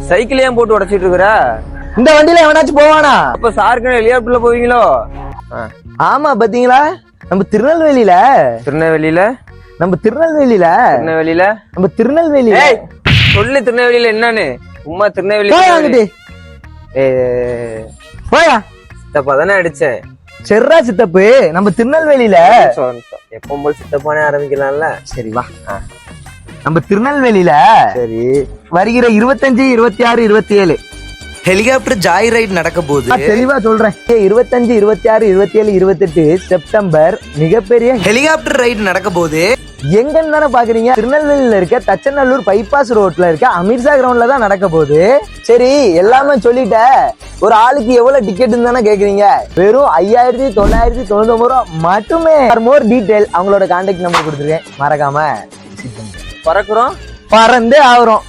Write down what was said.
Cycle ஏன் போட்டு உடைச்சிட்டு இருக்கிற? இந்த வண்டியில எவனாச்சும் போவானா? அப்ப சாருக்கு ஹெலிகாப்டர்ல போவீங்களோ? ஆமா பாத்தீங்களா, நம்ம திருநெல்வேலியில திருநெல்வேலியில சொல்லு திருநெல்வேலியில என்னன்னு. சும்மா திருநெல்வேலி போயா சித்தப்பா தானே அடிச்சேன். செர்ரா சித்தப்பு, நம்ம திருநெல்வேலியில எப்பவும் போல் சித்தப்பானே ஆரம்பிக்கலாம்ல. சரி வா. நம்ம திருநெல்வேலியில சரி வருகிற 25, 26, 27 ஹெலிகாப்டர் ஜாய் ரைட் நடக்க போகுது. தெளிவா சொல்றேன். 25, 26, 27, 28 செப்டம்பர் மிகப்பெரிய ஹெலிகாப்டர் ரைட் நடக்க போகுது. எங்கன்னு தானே பாக்குறீங்க? திருநெல்வேலியில இருக்க தச்சநல்லூர் பைபாஸ் ரோட்ல இருக்க அமிர்சா கிரவுண்ட்ல தான் நடக்க போகுது. சரி எல்லாமே சொல்லிட்ட, ஒரு ஆளுக்கு எவ்வளவு டிக்கெட்னு தானே கேக்குறீங்க? வெறும் 5999 ரூபா மட்டுமே. மோர் டீடைல் அவங்களோட கான்டாக்ட் நம்பர் கொடுத்துருக்கேன், மறக்காம பறக்குறோம் பறந்தே ஆகுறோம்.